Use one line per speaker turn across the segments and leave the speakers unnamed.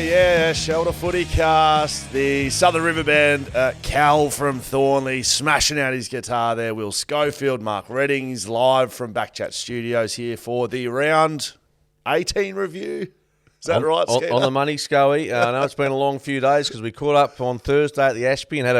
Yeah. Shelter FootyCast. The Southern River Band, Cal from Thornley, smashing out his guitar there. Will Schofield, Mark Redding is live from BackChat Studios here for the round 18 review. Is that right, Skeeter?
On the money, Scoey. I know it's been a long few days because we caught up on Thursday at the Ashby and had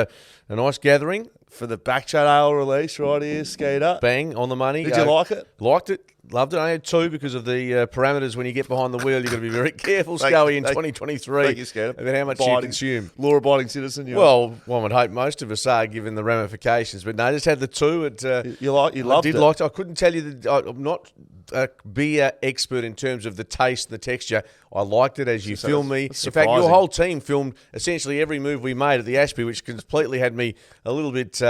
a nice gathering.
For the BackChat Ale release right here, Skeeter.
Bang, on the money.
Did you like it?
Liked it. Loved it. I had two because of the parameters when you get behind the wheel. You've got to be very careful, Scully, in 2023.
Thank you, Skeeter.
About how much you consume.
Law-abiding citizen.
Well, one would hope most of us are, given the ramifications. But no, I just had the two.
You loved it?
I couldn't tell you that I'm not a beer expert in terms of the taste and the texture. I liked it as you filmed me. In fact, your whole team filmed essentially every move we made at the Ashby, which completely had me a little bit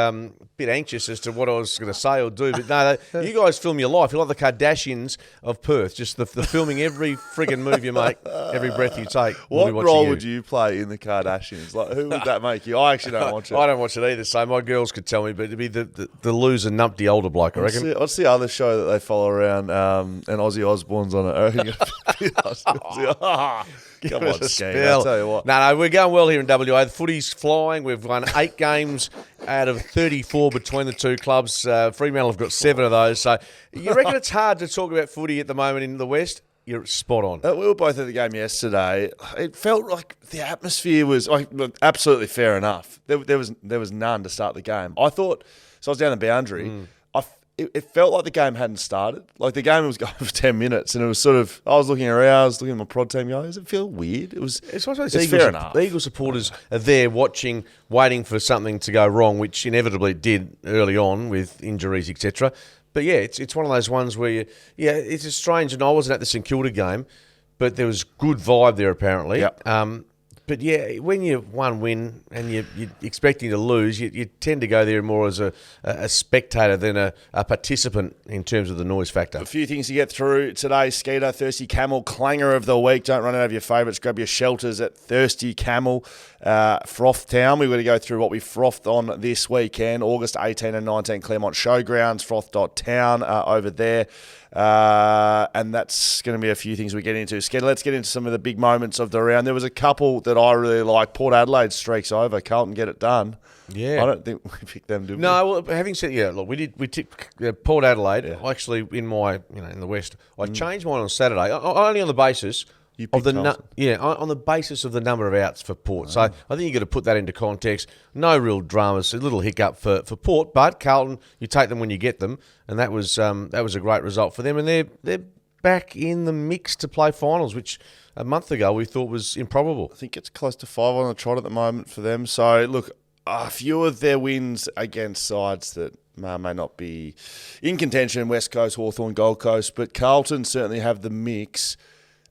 anxious as to what I was going to say or do. But no, you guys film your life. You're like the Kardashians of Perth, just the filming every frigging move you make, every breath you take.
What role would you play in the Kardashians? Like, who would that make you? I actually don't watch it.
I don't watch it either, so my girls could tell me, but it'd be the loser, numpty older bloke, I reckon.
What's the other show that they follow around and Ozzy Osbourne's on it? I reckon Come on, Skate, I'll tell you what.
No, we're going well here in WA. The footy's flying. We've won 8 games out of 34 between the two clubs. Fremantle have got 7 of those. So you reckon it's hard to talk about footy at the moment in the West? You're spot on.
We were both at the game yesterday. It felt like the atmosphere was absolutely fair enough. There was none to start the game. I thought, so I was down the boundary. It felt like the game hadn't started. Like the game was going for 10 minutes, and it was sort of. I was looking around. I was looking at my prod team. Going, does it feel weird? It's fair enough.
The Eagle supporters are there watching, waiting for something to go wrong, which inevitably did early on with injuries, etc. But yeah, it's one of those ones where it's a strange. And I wasn't at the St Kilda game, but there was good vibe there apparently.
Yep.
But yeah, when you one win and you're expecting to lose, you tend to go there more as a spectator than a participant in terms of the noise factor.
A few things to get through today. Skeeter, Thirsty Camel, clanger of the week. Don't run out of your favourites. Grab your shelters at Thirsty Camel. Froth Town. We're going to go through what we frothed on this weekend. August 18 and 19, Claremont Showgrounds, froth.town over there. And that's going to be a few things we get into. Skeeter, let's get into some of the big moments of the round. There was a couple that I really like. Port Adelaide streaks over. Carlton get it done.
Yeah.
I don't think we picked them, did we?
No, well, having said, look, we tipped Port Adelaide. Yeah. Actually, in my, in the West, I changed mine on Saturday, only on the basis on the basis of the number of outs for Port. So I think you've got to put that into context. No real dramas, a little hiccup for Port, but Carlton, you take them when you get them, and that was a great result for them, and they're back in the mix to play finals, which a month ago we thought was improbable.
I think it's close to 5 on the trot at the moment for them. So look, a few of their wins against sides that may not be in contention, West Coast, Hawthorn, Gold Coast, but Carlton certainly have the mix,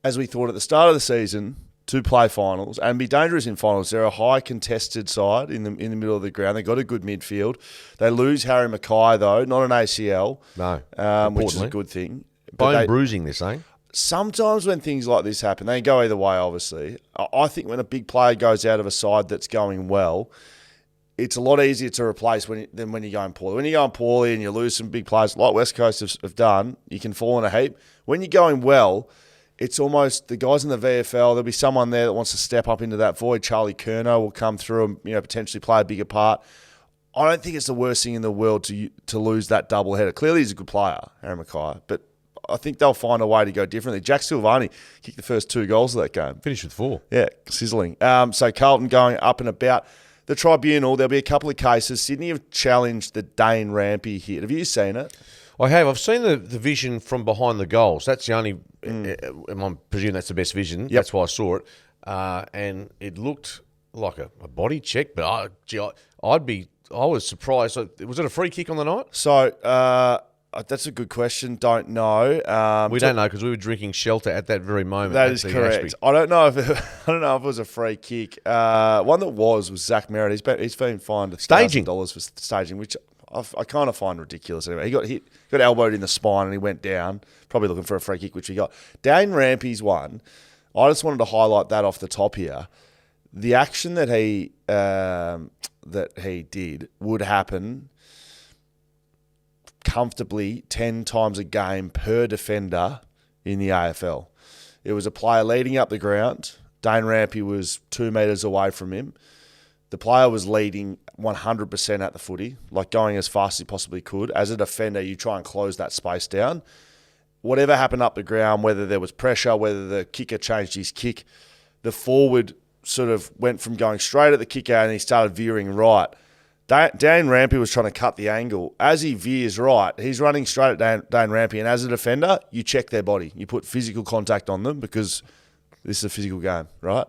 as we thought at the start of the season, to play finals and be dangerous in finals. They're a high contested side in the middle of the ground. They've got a good midfield. They lose Harry Mackay, though, not an ACL, which is a good thing.
Bone bruising, they're saying.
Sometimes when things like this happen, they go either way, obviously. I think when a big player goes out of a side that's going well, it's a lot easier to replace than when you're going poorly. When you're going poorly and you lose some big players, like West Coast have done, you can fall in a heap. When you're going well, it's almost the guys in the VFL, there'll be someone there that wants to step up into that void. Charlie Curnow will come through and potentially play a bigger part. I don't think it's the worst thing in the world to lose that doubleheader. Clearly he's a good player, Harry Mackay, but I think they'll find a way to go differently. Jack Silvani kicked the first 2 goals of that game.
Finished with 4.
Yeah, sizzling. So Carlton going up and about. The Tribunal, there'll be a couple of cases. Sydney have challenged the Dane Rampy hit. Have you seen it?
I have. I've seen the vision from behind the goals. That's the only, I presume that's the best vision. Yep. That's why I saw it. And it looked like a body check, but I was surprised. Was it a free kick on the night?
So, that's a good question. Don't know.
We don't know because we were drinking shelter at that very moment.
That is correct. I don't know if it was a free kick. One that was Zach Merritt. He's been fined $1,000 for staging, which I kind of find ridiculous. Anyway, he got elbowed in the spine and he went down, probably looking for a free kick, which he got. Dane Rampy's one. I just wanted to highlight that off the top here. The action that he did would happen comfortably 10 times a game per defender in the AFL. It was a player leading up the ground, Dane Rampy was 2 metres away from him. The player was leading 100% at the footy, like going as fast as he possibly could. As a defender, you try and close that space down. Whatever happened up the ground, whether there was pressure, whether the kicker changed his kick, the forward sort of went from going straight at the kicker and he started veering right. Dane Rampy was trying to cut the angle. As he veers right, he's running straight at Dane Rampy. And as a defender, you check their body. You put physical contact on them because this is a physical game, right?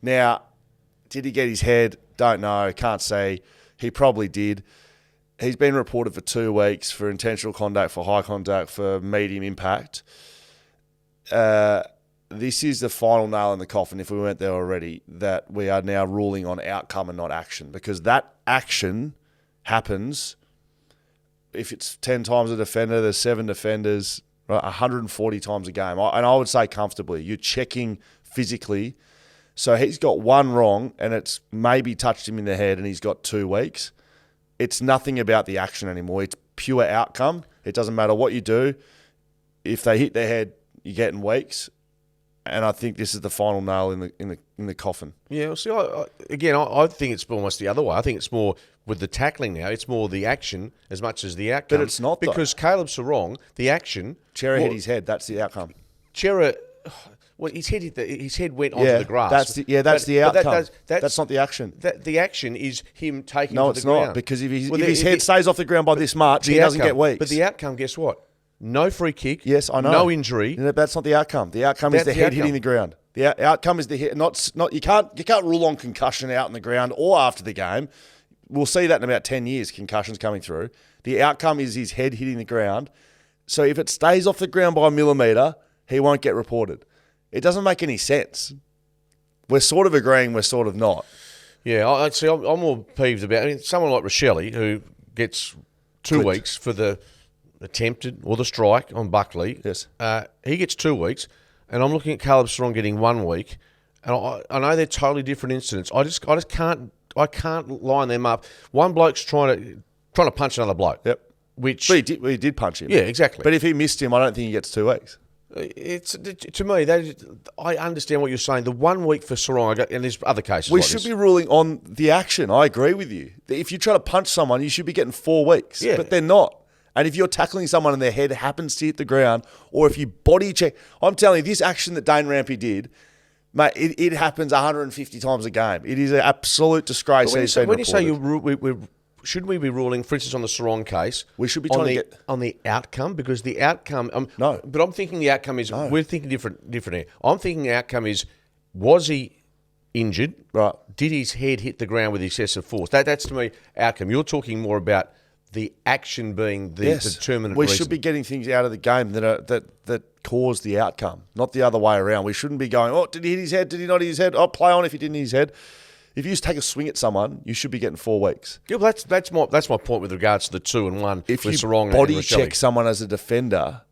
Now, did he get his head? Don't know. Can't say. He probably did. He's been reported for 2 weeks for intentional contact, for high contact, for medium impact. This is the final nail in the coffin, if we weren't there already, that we are now ruling on outcome and not action. Because that action happens if it's 10 times a defender, there's 7 defenders, right, 140 times a game. And I would say comfortably. You're checking physically. So he's got one wrong and it's maybe touched him in the head and he's got 2 weeks. It's nothing about the action anymore. It's pure outcome. It doesn't matter what you do. If they hit their head, you're getting weeks. And I think this is the final nail in the coffin. Yeah,
see, I think it's almost the other way. I think it's more with the tackling now. It's more the action as much as the outcome.
But it's not,
because Caleb Sarong, the action.
Chera hit his head. That's the outcome.
Chera, well, his head went onto the grass.
That's the outcome. That's not the action.
The action is him taking
to
the ground. No,
it's not, because if his head stays off the ground by this much, he doesn't get weeks.
But the outcome, guess what? No free kick.
Yes, I know.
No injury.
No, that's not the outcome. The outcome is the head hitting the ground. The outcome is the hit. Not you can't rule on concussion out in the ground or after the game. We'll see that in about 10 years. Concussions coming through. The outcome is his head hitting the ground. So if it stays off the ground by a millimetre, he won't get reported. It doesn't make any sense. We're sort of agreeing. We're sort of not.
Yeah, I'm more peeved about someone like Rochelle who gets 2 weeks for the attempted or the strike on Buckley.
Yes.
He gets 2 weeks, and I'm looking at Caleb Strong getting 1 week, and I know they're totally different incidents. I just can't line them up. One bloke's trying to punch another bloke.
Yep.
But
he did punch him.
Yeah, exactly.
But if he missed him, I don't think he gets 2 weeks.
It's to me. I understand what you're saying. The 1 week for Sarong, and there's other cases.
We should be ruling on the action. I agree with you. If you try to punch someone, you should be getting 4 weeks.
Yeah.
But they're not. And if you're tackling someone and their head happens to hit the ground, or if you body check, I'm telling you, this action that Dane Rampy did, mate, it happens 150 times a game. It is an absolute disgrace.
When you say shouldn't we be ruling, for instance, on the Sarong case?
We should be trying to get
on the outcome, because the outcome.
No,
but I'm thinking the outcome is we're thinking different here. I'm thinking the outcome is, was he injured?
Right.
Did his head hit the ground with excessive force? That's to me outcome. You're talking more about the action being the determinant reason.
We should be getting things out of the game that cause the outcome, not the other way around. We shouldn't be going, did he hit his head? Did he not hit his head? Play on if he didn't hit his head. If you just take a swing at someone, you should be getting 4 weeks.
Yeah, well, that's my point with regards to the 2 and 1.
If you body check someone as a defender,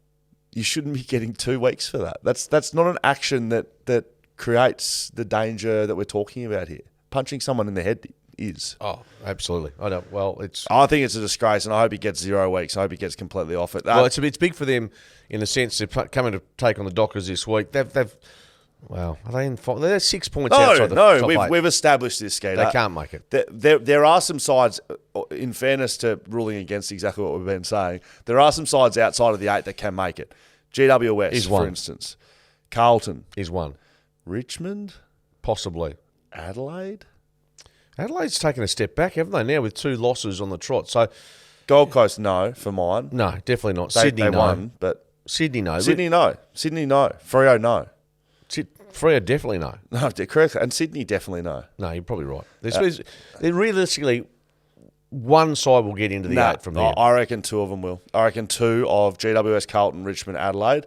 you shouldn't be getting 2 weeks for that. That's not an action that creates the danger that we're talking about here. Punching someone in the head is.
Oh, absolutely. I know. Well,
I think it's a disgrace, and I hope he gets 0 weeks. I hope he gets completely off it.
Well, it's big for them in the sense they're coming to take on the Dockers this week. Well, are they in? They're 6 points outside the top 8.
We've established this, Skeeter.
They can't make it.
There are some sides, in fairness to ruling against exactly what we've been saying, there are some sides outside of the 8 that can make it. GWS, for instance. Carlton.
Is one.
Richmond?
Possibly.
Adelaide?
Adelaide's taken a step back, haven't they, now with 2 losses on the trot? So,
Gold Coast, no, for mine.
No, definitely not.
Sydney, no. Won, but
Sydney, no.
Sydney, no. Freo, no.
Freo, definitely no.
No, correct. And Sydney, definitely no.
No, you're probably right. There's realistically, one side will get into the 8 from there.
I reckon 2 of them will. I reckon 2 of GWS, Carlton, Richmond, Adelaide,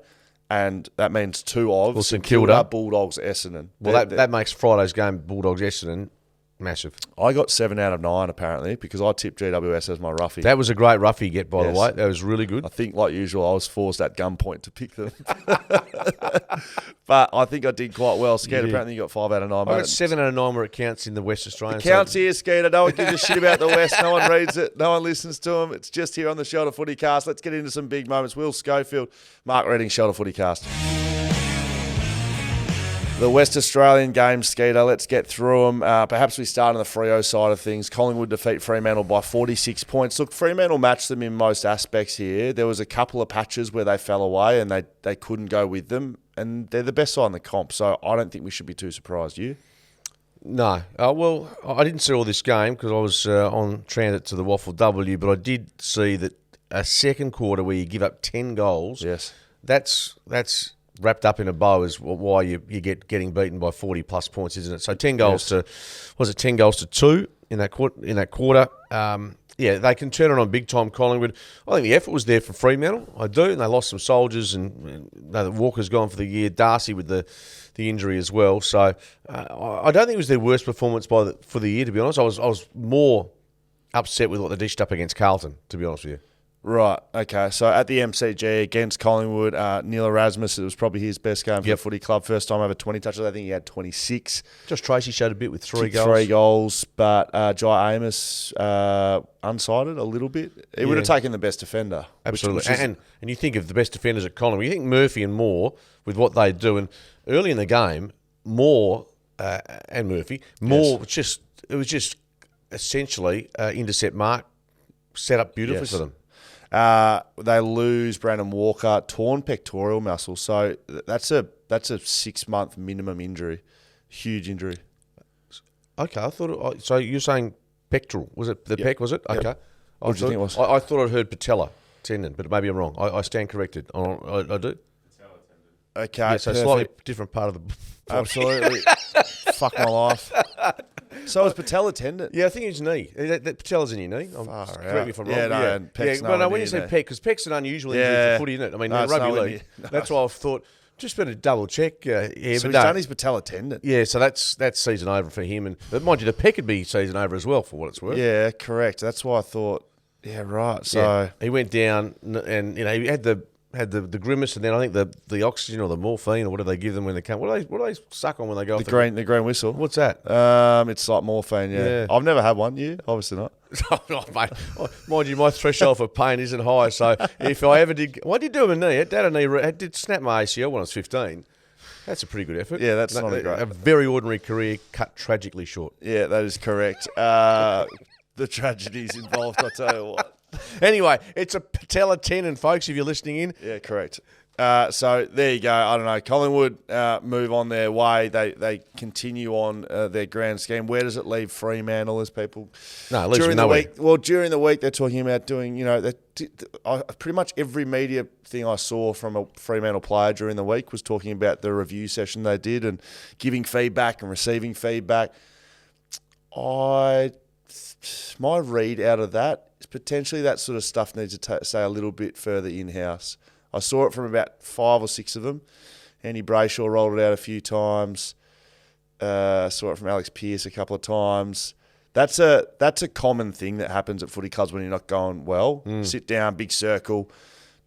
and that means 2 of
St Kilda,
Bulldogs, Essendon.
Well, that makes Friday's game Bulldogs, Essendon massive.
I got 7 out of 9 apparently because I tipped GWS as my roughie.
That was a great roughie get, by the way. That was really good.
I think, like usual, I was forced at gunpoint to pick them. But I think I did quite well. Skeeter, apparently you got 5 out of 9.
I got 7 out of 9 where it counts in the West Australian.
It counts here, Skeeter. No one gives a shit about the West. No one reads it. No one listens to them. It's just here on the Shelter FootyCast. Let's get into some big moments. Will Schofield, Mark Redding, Shelter FootyCast. The West Australian games, Skeeter, let's get through them. Perhaps we start on the Freo side of things. Collingwood defeat Fremantle by 46 points. Look, Fremantle matched them in most aspects here. There was a couple of patches where they fell away and they couldn't go with them, and they're the best side in the comp, so I don't think we should be too surprised. You?
No. Well, I didn't see all this game because I was on transit to the Waffle W, but I did see that a second quarter where you give up 10 goals,
Yes.
that's wrapped up in a bow is why you get getting beaten by 40 plus points, isn't it? So 10 goals to 10 goals to 2 in that quarter. They can turn it on big time. Collingwood. I think the effort was there for Fremantle. I do, and they lost some soldiers, and Walker's gone for the year. Darcy with the injury as well. So I don't think it was their worst performance for the year. To be honest, I was more upset with what they dished up against Carlton. To be honest with you.
Right, okay. So at the MCG against Collingwood, Neil Erasmus, it was probably his best game for the footy club. First time over 20 touches. I think he had 26.
Josh Tracy showed a bit with 3 goals.
3 goals, but Jai Amos unsighted a little bit. He would have taken the best defender.
Absolutely. And you think of the best defenders at Collingwood. You think Murphy and Moore with what they do. And early in the game, Moore and Murphy, Moore it was just essentially intercept mark set up beautifully for them.
They lose Brandon Walker, torn pectoral muscle. So that's a 6-month minimum injury, huge injury.
Okay, I thought. So you're saying pectoral? Was it the pec? Was it? Okay.
Yep. What do you think it was?
I thought I'd heard patella tendon, but maybe I'm wrong. I stand corrected. I do.
Patella tendon.
Okay,
yeah, so slightly different part of the body.
Absolutely. Fuck my life. So is patella tendon?
Yeah, I think it's knee. That patella's in your knee. Correct me if I'm wrong.
And pec's
but when you say pec, because pec's an unusual injury for footy, isn't it? I mean, rugby league. That's why I've thought, just better double check.
So he's done his patella tendon.
Yeah, so that's season over for him. And mind you, the pec would be season over as well, for what it's worth.
Yeah, correct. That's why I thought, yeah, right. So
he went down and, he had the grimace, and then I think the oxygen or the morphine or whatever they give them when they come. What do they suck on when they go off
the green whistle?
What's that?
It's like morphine. Yeah. I've never had one. You obviously not.
Oh, mate. Mind you, my threshold for pain isn't high. So if I ever did, what did you do with a knee? I did snap my ACL when I was 15. That's a pretty good effort.
Yeah, that's not
a very ordinary career cut tragically short.
Yeah, that is correct. The tragedies involved, I tell you what.
Anyway, it's a patella tendon, folks, if you're listening in.
Yeah, correct. So there you go. I don't know. Collingwood move on their way. They continue on their grand scheme. Where does it leave Fremantle as people?
No, it leaves during the week.
Well, during the week they're talking about doing. Pretty much every media thing I saw from a Fremantle player during the week was talking about the review session they did and giving feedback and receiving feedback. My read out of that is potentially that sort of stuff needs to stay a little bit further in-house. I saw it from about 5 or 6 of them. Andy Brayshaw rolled it out a few times. Saw it from Alex Pearce a couple of times. That's a common thing that happens at footy clubs when you're not going well. Sit down, big circle,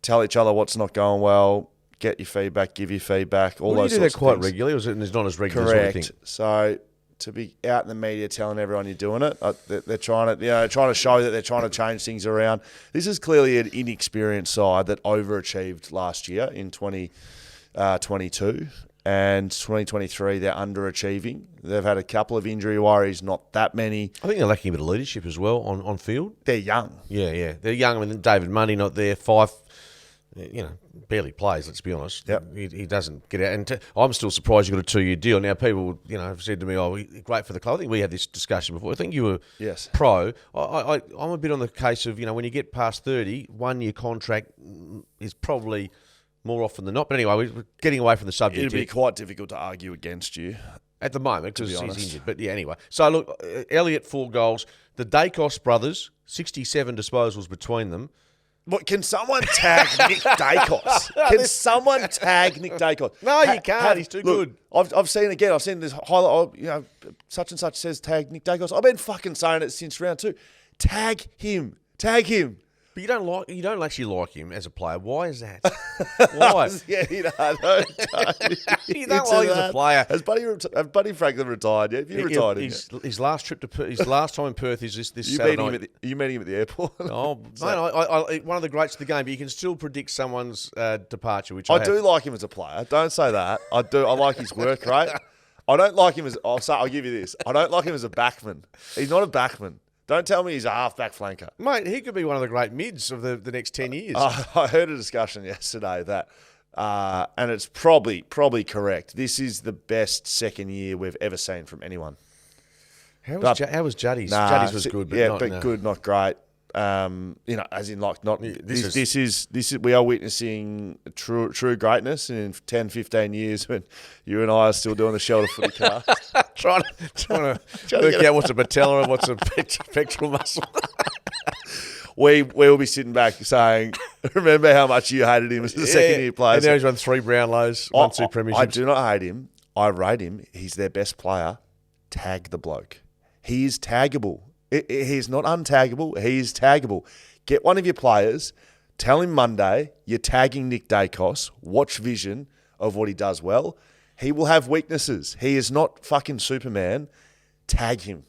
tell each other what's not going well, get your feedback, give your feedback, all those sorts of things.
You do that quite regularly, or is it not as regular
Correct.
as you think?
So to be out in the media telling everyone you're doing it, they're trying to show that they're trying to change things around. This is clearly an inexperienced side that overachieved last year in 2022, and 2023 they're underachieving. They've had a couple of injury worries, not that many.
I think they're lacking a bit of leadership as well on field.
They're young.
Yeah, they're young. I mean, David Mundy not there. Fife, barely plays, let's be honest.
Yep.
He doesn't get out. And I'm still surprised you got a 2-year deal. Now, people, have said to me, great for the club. I think we had this discussion before. I think you were pro. I'm a bit on the case of, when you get past 30, 1-year contract is probably more often than not. But anyway, we're getting away from the subject.
It'd be quite difficult to argue against you.
At the moment, because he's injured. But anyway. So, look, Elliott, 4 goals. The Dacos brothers, 67 disposals between them.
What, can someone tag Nick Dacos? Can someone tag Nick Dacos?
No, you can't. He's too good.
I've seen it again. I've seen this highlight. Such and such says tag Nick Dacos. I've been fucking saying it since round 2. Tag him.
But you don't actually like him as a player. Why is that? Why?
Yeah, you don't.
You don't like him as a player.
Has Buddy Franklin retired yet? Have you retired him yet?
His last trip to his last time in Perth is this
You
Saturday
meeting
night.
you meeting him at the airport?
Oh, mate, one of the greats of the game, but you can still predict someone's departure, which
I do like him as a player. Don't say that. I do. I like his work rate. I don't like him as. I'll give you this. I don't like him as a backman. He's not a backman. Don't tell me he's a half-back flanker.
Mate, he could be one of the great mids of the next 10 years.
I heard a discussion yesterday that, and it's probably correct, this is the best second year we've ever seen from anyone.
How was Juddy's? Juddy's was good, but
good, not great. As in like not. This is we are witnessing true greatness in 10, 15 years when you and I are still doing the Shelter FootyCast.
trying to work out what's a patella and what's a pectoral muscle.
We will be sitting back saying, remember how much you hated him as a second year player.
And now he's won 3 Brownlows, won 2 premierships.
I do not hate him. I rate him. He's their best player. Tag the bloke. He is taggable. He's not untaggable. He is taggable. Get one of your players, tell him Monday you're tagging Nick Dacos. Watch vision of what he does well. He will have weaknesses. He is not fucking Superman. Tag him.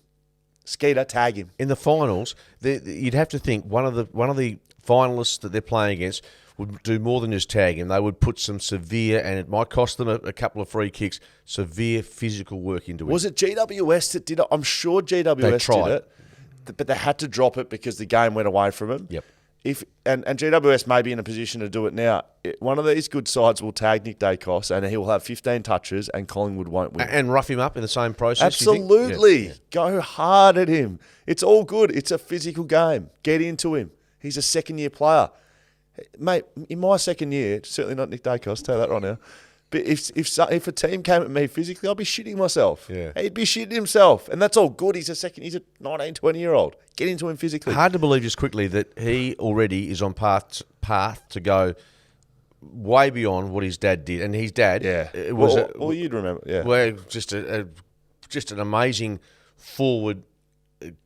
Skeeter, tag him.
In the finals, you'd have to think one of the finalists that they're playing against would do more than just tag him. They would put some severe, and it might cost them a couple of free kicks, severe physical work into it.
Was it GWS that did it? I'm sure GWS did it, but they had to drop it because the game went away from them.
Yep.
And GWS may be in a position to do it now. One of these good sides will tag Nick Dacos and he will have 15 touches and Collingwood won't win.
And rough him up in the same process,
Absolutely.
Yeah.
Go hard at him. It's all good. It's a physical game. Get into him. He's a second-year player. Mate, in my second year, certainly not Nick Dacos, tell that right now, but if a team came at me physically, I'd be shitting myself.
Yeah.
He'd be shitting himself. And that's all good. He's a 19, 20-year-old. Get into him physically.
Hard to believe just quickly that he already is on path to go way beyond what his dad did. And his dad was...
you'd remember, yeah.
Well, just an amazing forward,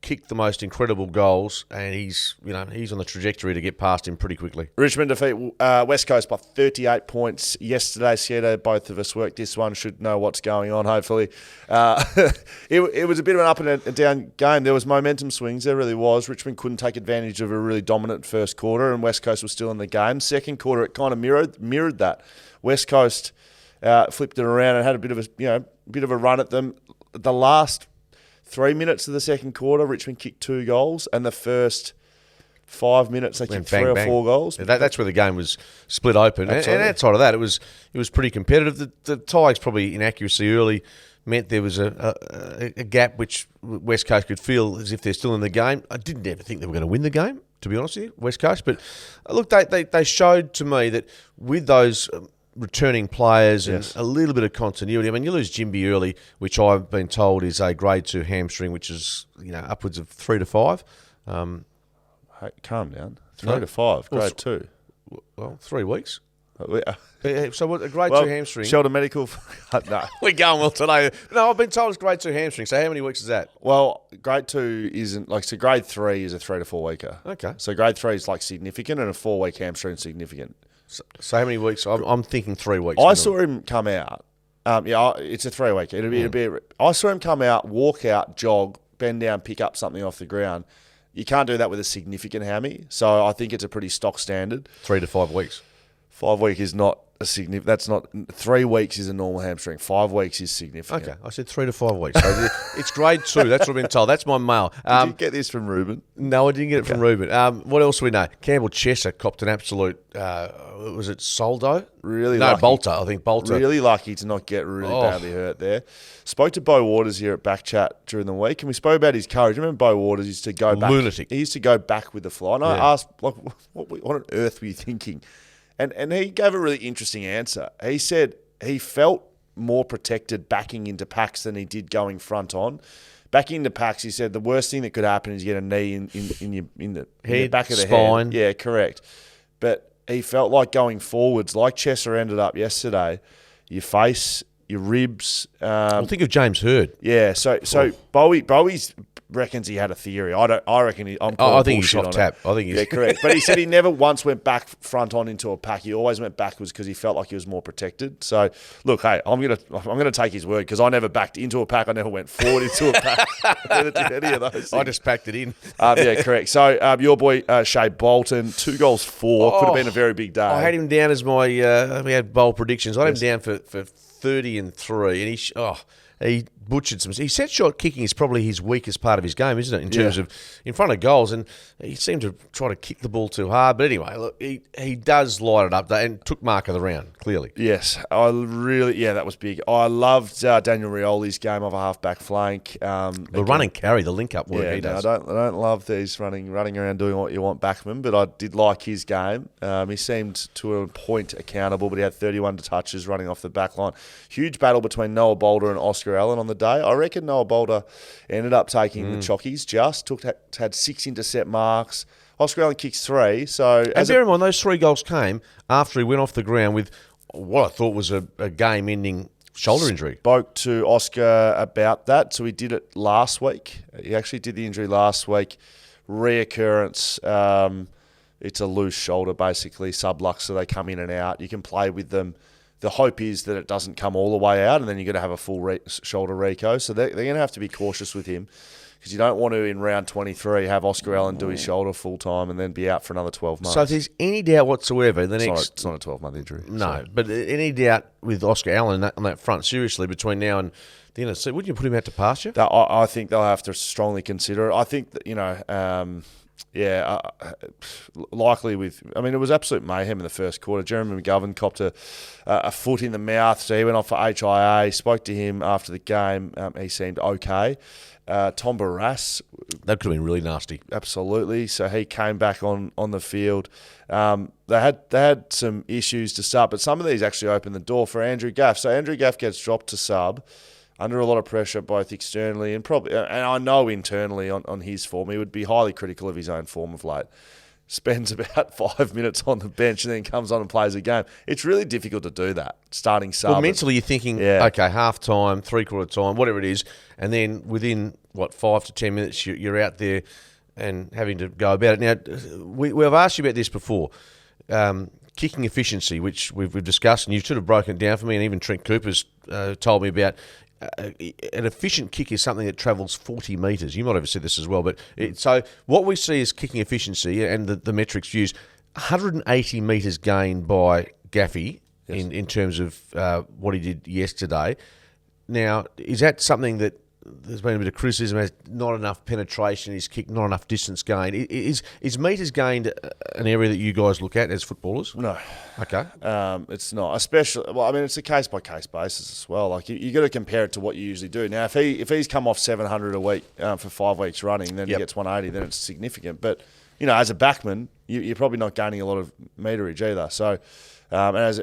kicked the most incredible goals, and he's on the trajectory to get past him pretty quickly.
Richmond defeat West Coast by 38 points yesterday. Sieto, both of us worked this one, should know what's going on, hopefully. It was a bit of an up and a down game. There was momentum swings, there really was. Richmond couldn't take advantage of a really dominant first quarter, and West Coast was still in the game. Second quarter, it kind of mirrored that. West Coast flipped it around and had a bit of a run at them. The last 3 minutes of the second quarter, Richmond kicked 2 goals, and the first 5 minutes they kicked 3 or 4 goals.
That's where the game was split open. And outside of that, it was pretty competitive. The Tigers' probably inaccuracy early meant there was a gap which West Coast could feel as if they're still in the game. I didn't ever think they were going to win the game, to be honest with you, West Coast. But look, they showed to me that with those returning players and a little bit of continuity. I mean, you lose Jimby early, which I've been told is a grade 2 hamstring, which is upwards of 3 to 5.
Hey, calm down. 3 to 5, grade 2.
Well, 3 weeks. So what, a grade 2 hamstring?
Shelter Medical. No.
We're going well today. No, I've been told it's grade 2 hamstring. So how many weeks is that?
Well, grade 2 isn't so grade 3 is a 3 to 4 weeker.
Okay.
So grade 3 is significant, and a 4-week hamstring is significant.
So how many weeks? I'm thinking 3 weeks.
I saw him come out. It's a 3-week. It'll be. I saw him come out, walk out, jog, bend down, pick up something off the ground. You can't do that with a significant hammy. So I think it's a pretty stock standard.
3 to 5 weeks.
5 week is not a significant. That's not 3 weeks is a normal hamstring. 5 weeks is significant.
Okay, I said 3 to 5 weeks. So it's grade 2. That's what I've been told. That's my mail.
Did you get this from Ruben?
No, I didn't get it from Ruben. What else do we know? Campbell Chesser copped an absolute. Was it Soldo?
Really? No, lucky.
Bolter. I think Bolter.
Really lucky to not get really badly hurt there. Spoke to Beau Waters here at BackChat during the week, and we spoke about his courage. Remember, Beau Waters used to go back.
Lunatic.
He used to go back with the fly. And I asked, what on earth were you thinking? And he gave a really interesting answer. He said he felt more protected backing into packs than he did going front on. Backing into packs, he said the worst thing that could happen is you get a knee in the back of the
spine.
head. Yeah, correct. But he felt like going forwards, like Chesser ended up yesterday, your face your ribs.
Think of James Hird.
Yeah, so Bowie's reckons he had a theory. I reckon
I think he's off tap. I think he's
correct. But he said he never once went back front on into a pack. He always went backwards because he felt like he was more protected. So look, hey, I'm gonna take his word because I never backed into a pack. I never went forward into a pack. I never did any of those things.
I just packed it in.
Yeah, correct. So your boy Shea Bolton, 2 goals 4, could have been a very big day.
I had him down as my. We had bold predictions. I had him down for 30 and 3, and he butchered some. His set shot kicking is probably his weakest part of his game, isn't it? In terms of in front of goals, and he seemed to try to kick the ball too hard. But anyway, look, he does light it up and took mark of the round clearly.
Yes, that was big. I loved Daniel Rioli's game of a half-back flank.
The run and carry, the link-up work he does.
I don't love these running around doing what you want backman, but I did like his game. He seemed to a point accountable, but he had 31 touches running off the back line. Huge battle between Noah Boulder and Oscar Allen on the day. I reckon Noah Boulder ended up taking the chockies. Had 6 intercept marks. Oscar Allen kicks 3. So
and bear in mind, those 3 goals came after he went off the ground with what I thought was a game-ending shoulder injury.
Spoke to Oscar about that. So he did it last week. He actually did the injury last week. Reoccurrence. It's a loose shoulder, basically, sublux, so they come in and out. You can play with them. The hope is that it doesn't come all the way out, and then you're going to have a full shoulder reco. So they're going to have to be cautious with him because you don't want to, in round 23, have Oscar Allen do his shoulder full time and then be out for another 12 months.
So if there's any doubt whatsoever,
it's not a 12-month injury.
No, but any doubt with Oscar Allen on that front, seriously, between now and the end of the season, wouldn't you put him out to pasture?
I think they'll have to strongly consider it. I think that, likely it was absolute mayhem in the first quarter. Jeremy McGovern copped a foot in the mouth, so he went off for HIA. Spoke to him after the game. He seemed okay. Tom Barras.
That could have been really nasty.
Absolutely. So he came back on the field. They had some issues to start, but some of these actually opened the door for Andrew Gaff. So Andrew Gaff gets dropped to sub under a lot of pressure, both externally and I know internally on his form. He would be highly critical of his own form of late. Spends about 5 minutes on the bench and then comes on and plays a game. It's really difficult to do that, starting sub.
Well, mentally you're thinking, okay, half-time, three-quarter time, whatever it is, and then within, 5 to 10 minutes you're out there and having to go about it. Now, we've asked you about this before, kicking efficiency, which we've discussed, and you should have broken it down for me, and even Trent Cooper's told me about. An efficient kick is something that travels 40 metres. You might have said this as well, but so what we see is kicking efficiency, and the metrics used, 180 metres gained by Gaffey in terms of what he did yesterday. Now, is that something that there's been a bit of criticism as not enough penetration, his kick, not enough distance gained? Is metres gained an area that you guys look at as footballers?
No.
Okay.
It's not. Especially, it's a case-by-case basis as well. Like, you got to compare it to what you usually do. Now, if he's come off 700 a week for 5 weeks running, then he gets 180, then it's significant. But, as a backman, you're probably not gaining a lot of meterage either. So, and as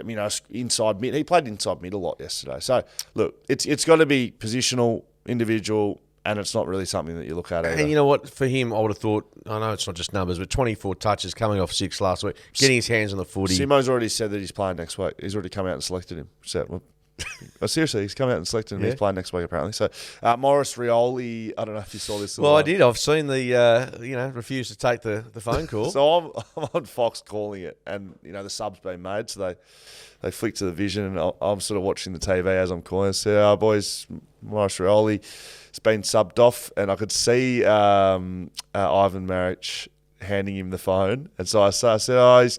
inside mid, he played inside mid a lot yesterday. So, look, it's got to be positional, individual, and it's not really something that you look at either.
And you know what? For him, I would have thought, I know it's not just numbers, but 24 touches coming off 6 last week, getting his hands on the footy.
Simo's already said that he's playing next week. He's already come out and selected him. Seriously, he's come out and selected him. Yeah. He's playing next week, apparently. So, Maurice Rioli, I don't know if you saw this.
Well, I did. I've seen the, refuse to take the phone call.
So I'm on Fox calling it, and, the sub's been made, so they flick to the vision, and I'm sort of watching the TV as I'm calling. I said, boys, Maurice Rioli has been subbed off, and I could see Ivan Maric handing him the phone. And so I said,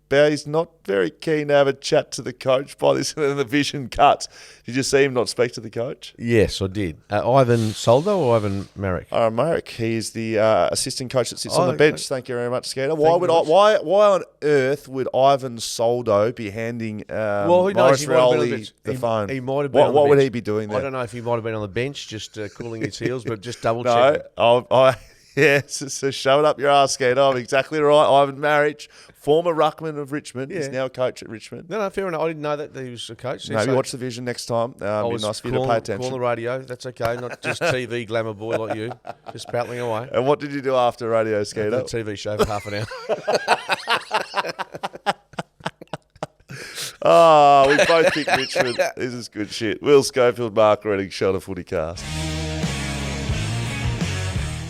he's not very keen to have a chat to the coach by this, and then the vision cuts. Did you see him not speak to the coach?
Yes, I did. Ivan Soldo or Ivan Maric?
Maric. He is the assistant coach that sits on the bench. Thank you very much, Skeeter. Why on earth would Ivan Soldo be handing Maurice Rioli the phone?
He might have been on the
What
bench.
would he be doing there?
I don't know if he might have been on the bench, just cooling his heels, but just double checking.
So shove it up your arse, Skeeter. I'm exactly right. Ivan Maric, former ruckman of Richmond, is now a coach at Richmond.
No, fair enough. I didn't know that he was a coach.
Maybe watch the vision next time. It'd be nice for you to pay attention.
Call the radio. That's okay. Not just TV glamour boy like you, just battling away.
And what did you do after radio, Skeeter?
The TV show for half an hour.
Oh, we both picked Richmond. This is good shit. Will Schofield, Mark Redding, shot of FootyCast.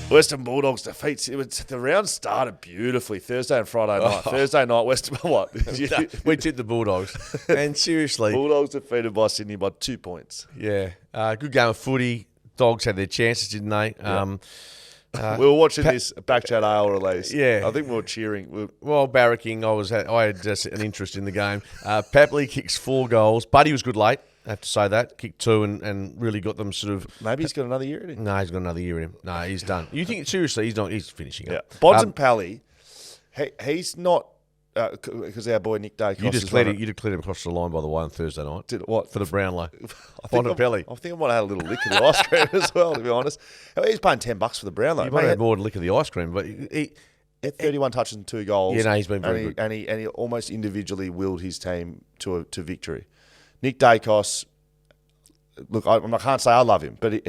Western Bulldogs defeats. The round started beautifully Thursday and Friday night. Thursday night, Western. What?
We tipped the Bulldogs, and seriously,
Bulldogs defeated by Sydney by 2 points.
Yeah, good game of footy. Dogs had their chances, didn't they?
Yeah. We were watching this BackChat AL release.
Yeah,
I think we were cheering.
While barracking, I had just an interest in the game. Papley kicks 4 goals. Buddy was good late. I have to say that. Kicked 2 and really got them sort of...
Maybe he's got another year in him.
No, he's got another year in him. No, he's done. You think, seriously, he's not. He's finishing up.
Yeah. Bonds and Pally, he's not... Because our boy Nick Dacos...
You declared him across the line, by the way, on Thursday night.
Did what?
For the Brownlow. Bontempelli.
I think I might have had a little lick of the ice cream as well, to be honest. He's paying $10 for the Brownlow.
You might have had more lick of the ice cream, but... He
31 touches and 2 goals.
Yeah, no, he's been very good.
And he almost individually willed his team to victory. Nick Dacos... Look, I can't say I love him, but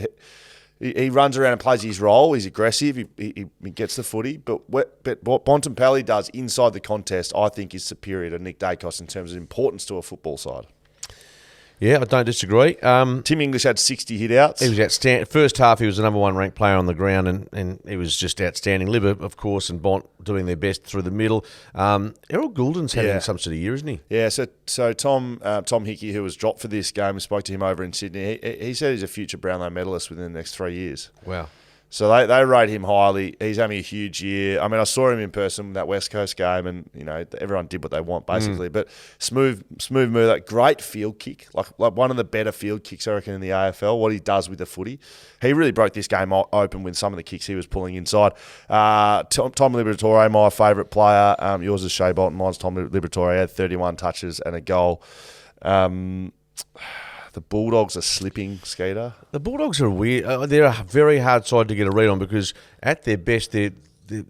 he runs around and plays his role. He's aggressive. He gets the footy. But what Bontempelli does inside the contest, I think, is superior to Nick Dacos in terms of importance to a football side.
Yeah, I don't disagree.
Tim English had 60 hit-outs.
He was outstanding. First half, he was the number 1 ranked player on the ground, and he was just outstanding. Libba, of course, and Bont doing their best through the middle. Errol Goulden's having some sort of year, isn't he?
Yeah, so Tom Hickey, who was dropped for this game, spoke to him over in Sydney. He said he's a future Brownlow medalist within the next 3 years.
Wow.
So they rate him highly. He's having a huge year. I mean, I saw him in person in that West Coast game, and everyone did what they want basically. But smooth move, that great field kick, like one of the better field kicks I reckon in the AFL. What he does with the footy, he really broke this game open with some of the kicks he was pulling inside. Tom Liberatore, my favourite player. Yours is Shea Bolton, mine's Tom Liberatore. He had 31 touches and a goal. The Bulldogs are slipping, Skeeter.
The Bulldogs are weird. They're a very hard side to get a read on because at their best, they're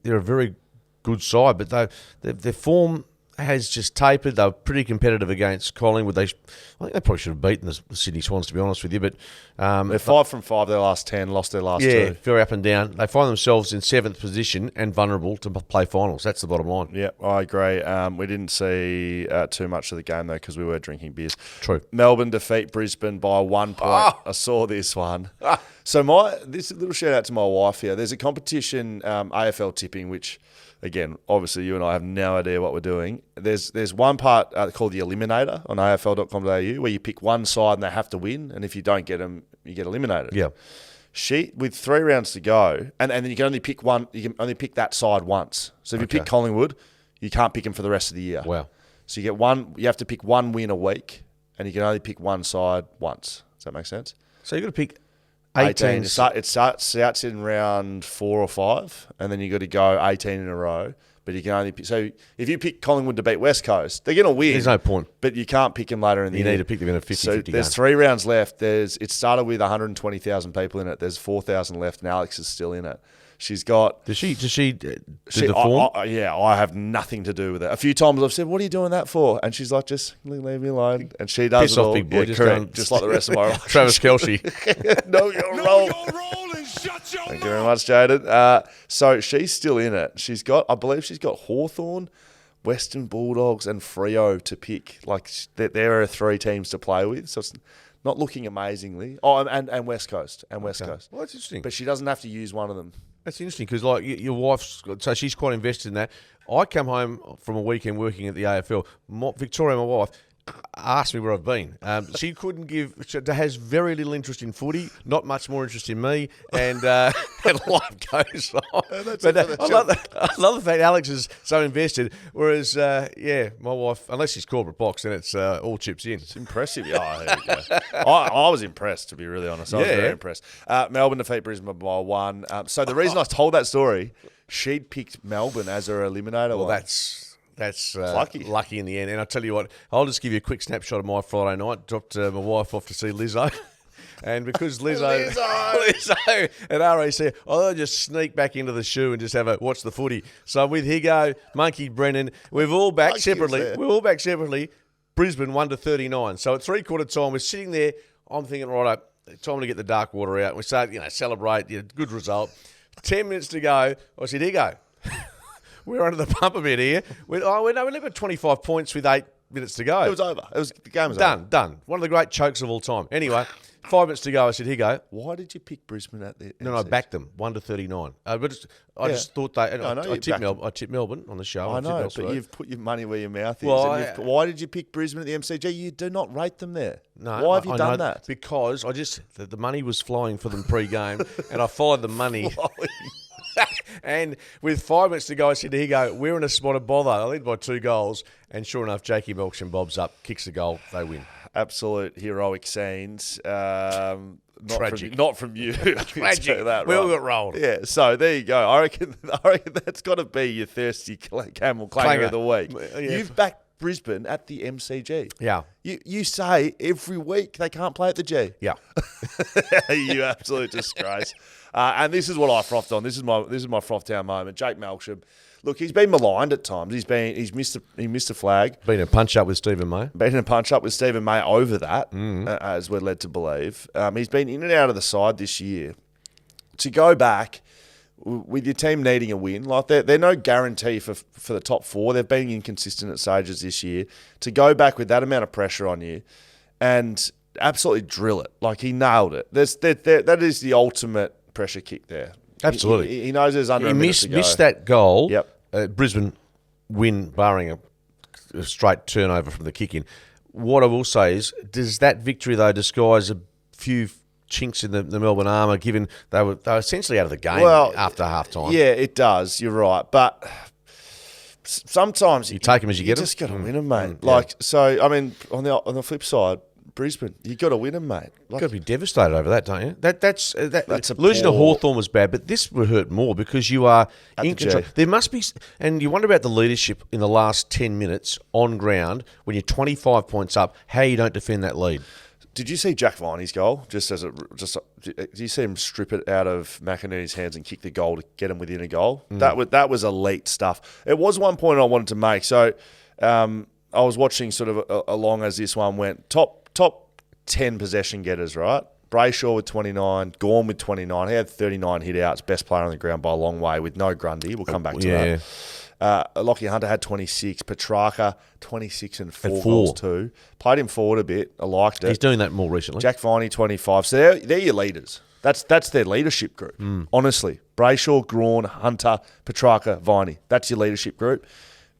a very good side, but their form has just tapered. They were pretty competitive against Collingwood. I think they probably should have beaten the Sydney Swans, to be honest with you. But
they're 5 from 5 their last 10, lost their last 2.
Yeah, very up and down. They find themselves in 7th position and vulnerable to play finals. That's the bottom line.
Yeah, I agree. We didn't see too much of the game, though, because we were drinking beers.
True.
Melbourne defeat Brisbane by 1 point. I saw this one. So this little shout out to my wife here. There's a competition, AFL tipping, which... Again, obviously, you and I have no idea what we're doing. There's one part called the Eliminator on afl.com.au where you pick one side and they have to win, and if you don't get them, you get eliminated.
Yeah.
With 3 rounds to go, and then you can only pick one. You can only pick that side once. So if you pick Collingwood, you can't pick them for the rest of the year.
Wow.
So you get one. You have to pick one win a week, and you can only pick one side once. Does that make sense?
So you've got to pick 18.
It starts in round 4 or 5, and then you got to go 18 in a row. But you can only pick, so if you pick Collingwood to beat West Coast, they're going to win.
There's no point.
But you can't pick them later in the year.
You need to pick them in a 50-50
So there's 3 rounds left. It started with 120,000 people in it. There's 4,000 left, and Alex is still in it. She's got...
Does she do the form?
I have nothing to do with it. A few times I've said, what are you doing that for? And she's like, just leave me alone. And she does
Piss
it
off,
all.
big boy.
Just like the rest of my life.
Travis Kelce.
No, you're rolling. Shut your mouth. Thank you very much, Jaden. So she's still in it. I believe she's got Hawthorn, Western Bulldogs, and Freo to pick. Like, there are 3 teams to play with. So it's not looking amazingly. Oh, and West Coast. Coast.
Well, that's interesting.
But she doesn't have to use one of them.
That's interesting because, like, your wife's... So she's quite invested in that. I come home from a weekend working at the AFL. Victoria, my wife, asked me where I've been. She couldn't give... She has very little interest in footy, not much more interest in me, and life goes on. But I love the fact Alex is so invested, whereas, my wife, unless she's corporate box, then it's all chips in.
It's impressive. I was impressed, to be really honest. I was very impressed. Melbourne defeat Brisbane by 1. So the reason I told that story, she'd picked Melbourne as her eliminator.
Well, that's lucky in the end. And I'll tell you what, I'll just give you a quick snapshot of my Friday night. Dropped my wife off to see Lizzo. And because Lizzo at RAC, I'll just sneak back into the shoe and just watch the footy. So with Higo, Monkey Brennan, we've all backed separately. Brisbane 1-39. So at 3/4 time, we're sitting there. I'm thinking, right, time to get the dark water out. We start, celebrate. Good result. 10 minutes to go. I said, Higo, we're under the pump a bit here. We live at 25 points with 8 minutes to go.
It was over. The game was over.
Done. One of the great chokes of all time. Anyway, 5 minutes to go. I said, here you go.
Why did you pick Brisbane at the
No, I backed them 1-39. I just thought they. I tipped Melbourne on the show.
I know, but you've put your money where your mouth is. Why did you pick Brisbane at the MCG? You do not rate them there.
No,
why have you done that?
Because the money was flying for them pre-game, and I followed the money. And with 5 minutes to go, I said, here you go, we're in a spot of bother. I lead by 2 goals, and sure enough, Jakey Melksham bobs up, kicks the goal, they win.
Absolute heroic scenes.
Tragic.
Not from you.
Tragic.
That,
we all
right.
got rolled.
Yeah, so there you go. I reckon that's got to be your thirsty camel clanger of the week.
Yeah.
You've backed Brisbane at the MCG.
Yeah.
You say every week they can't play at the G.
Yeah.
You absolute disgrace. And this is what I frothed on. This is my froth down moment. Jake Melksham. Look, he's been maligned at times. He missed a flag.
Been a punch up with Stephen May.
Over that, as we're led to believe. He's been in and out of the side this year. To go back with your team needing a win, like they're no guarantee for the top 4. They've been inconsistent at stages this year. To go back with that amount of pressure on you and absolutely drill it, like he nailed it. That is the ultimate pressure kick there.
Absolutely.
He knows there's under a minute to go.
Missed that goal.
Yep.
Brisbane win, barring a straight turnover from the kick-in. What I will say is, does that victory, though, disguise a few chinks in the Melbourne armour, given they were essentially out of the game after half-time?
Yeah, it does. You're right. But sometimes
you take them as you get them.
You just got to win them, mate. On the flip side, Brisbane, you got to win them, mate.
You've got to be devastated over that, don't you? That's losing to Hawthorn was bad, but this would hurt more because you are in control. There must be, and you wonder about the leadership in the last 10 minutes on ground when you're 25 points up, how you don't defend that lead.
Did you see Jack Viney's goal? Did you see him strip it out of McInerney's hands and kick the goal to get him within a goal? That was elite stuff. It was one point I wanted to make. So I was watching sort of along as this one went. Top 10 possession getters, right? Brayshaw with 29, Gorm with 29. He had 39 hit-outs, best player on the ground by a long way with no Grundy. We'll come back to that. Lockie Hunter had 26. Petrarca, 26 and 4 goals too. Played him forward a bit. I liked it.
He's doing that more recently.
Jack Viney, 25. So they're your leaders. That's their leadership group, honestly. Brayshaw, Grawn, Hunter, Petrarca, Viney. That's your leadership group.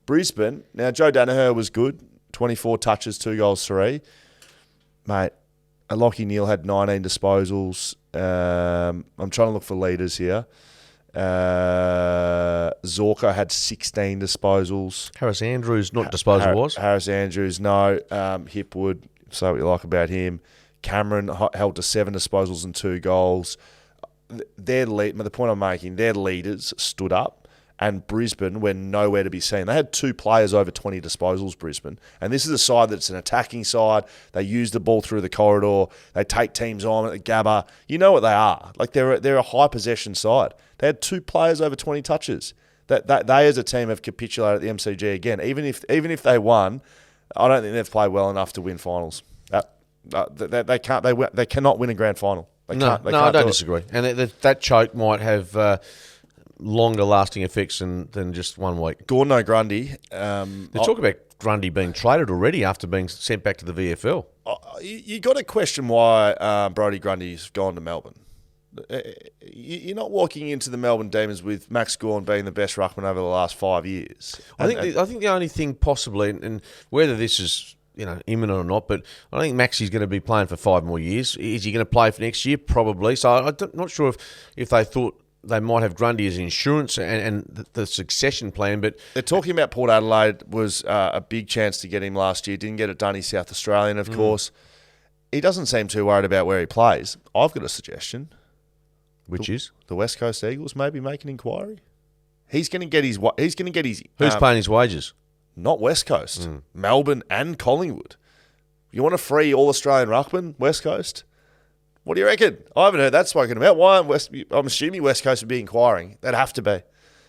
Brisbane, now Joe Danaher was good. 24 touches, 2 goals, 3. Mate, Lockie Neal had 19 disposals. I'm trying to look for leaders here. Zorko had 16 disposals.
Harris Andrews, not disposal-wise.
Harris Andrews, no. Hipwood, say what you like about him. Cameron held to 7 disposals and 2 goals. The point I'm making, their leaders stood up. And Brisbane were nowhere to be seen. They had 2 players over 20 disposals, Brisbane. And this is a side that's an attacking side. They use the ball through the corridor. They take teams on at the Gabba. You know what they are. Like they're a high possession side. They had 2 players over 20 touches. That they as a team have capitulated at the MCG again. Even if they won, I don't think they've played well enough to win finals. They can't. They cannot win a grand final. I
don't disagree. And that choke might have longer lasting effects than just 1 week.
Gorno Grundy.
They talk about Grundy being traded already after being sent back to the VFL.
You got to question why Brodie Grundy's gone to Melbourne. You're not walking into the Melbourne Demons with Max Gawn being the best ruckman over the last 5 years.
I think the only thing possibly, and whether this is imminent or not, but I think Maxi's going to be playing for 5 more years. Is he going to play for next year? Probably. So I'm not sure if they thought they might have Grundy as insurance and the succession plan, but
they're talking about Port Adelaide was a big chance to get him last year. Didn't get it done. He's South Australian, of course. He doesn't seem too worried about where he plays. I've got a suggestion,
which is
the West Coast Eagles maybe make an inquiry. He's going to get his.
Who's paying his wages?
Not West Coast, Melbourne and Collingwood. You want a free All Australian ruckman, West Coast? What do you reckon? I haven't heard that spoken about. Why? I'm assuming West Coast would be inquiring. They'd have to be.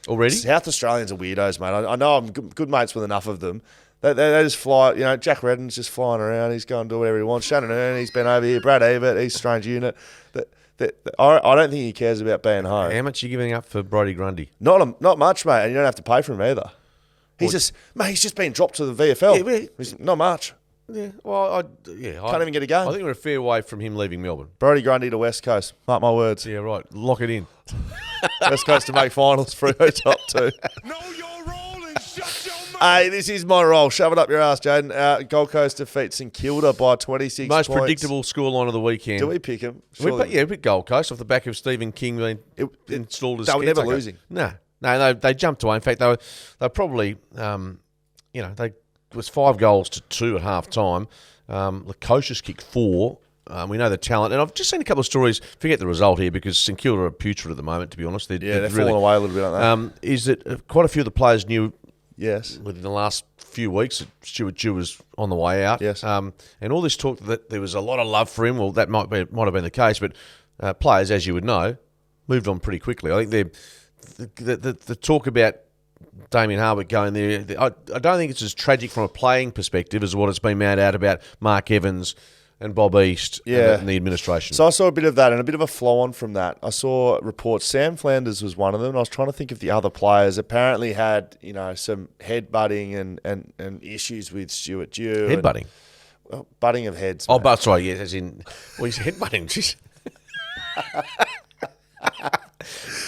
Already?
South Australians are weirdos, mate. I know I'm good mates with enough of them. They just fly. Jack Redden's just flying around. He's going to do whatever he wants. Shannon Ernie's been over here. Brad Ebert, he's a strange unit. I don't think he cares about being home.
How much are you giving up for Brodie Grundy?
Not much, mate. And you don't have to pay for him either. He's just been dropped to the VFL.
Yeah,
He's not much.
Yeah, well,
Can't even get a game.
I think we're a fair way from him leaving Melbourne.
Brodie Grundy to West Coast. Mark my words.
Yeah, right. Lock it in.
West Coast to make finals. Freo top 2.
Know your role and shut your mouth.
Hey, this is my role. Shove it up your ass, Jaden. Gold Coast defeats St Kilda by 26
Most
points.
predictable scoreline of the weekend.
Do we pick him?
We picked Gold Coast off the back of Stephen King being installed as
They were never
caretaker.
losing.
No, they jumped away. In fact, they were probably, it was 5 goals to 2 at half time. Lukosius kicked 4. We know the talent. And I've just seen a couple of stories, forget the result here because St Kilda are putrid at the moment, to be honest. They're
really
falling
away a little bit, aren't they?
Is that quite a few of the players knew
Yes.
within the last few weeks that Stuart Dew was on the way out.
Yes.
And all this talk that there was a lot of love for him, well, that might have been the case, but players, as you would know, moved on pretty quickly. I think the talk about Damien Hardwick going there, I don't think it's as tragic from a playing perspective as what it's been made out about Mark Evans and Bob East and the administration.
So I saw a bit of that and a bit of a flow-on from that. I saw reports. Sam Flanders was one of them. And I was trying to think of the other players. Apparently had, some headbutting and issues with Stuart Dew.
Headbutting?
Well, butting of heads.
Oh,
mate.
but sorry, yes, as in, well, he's headbutting. Jeez.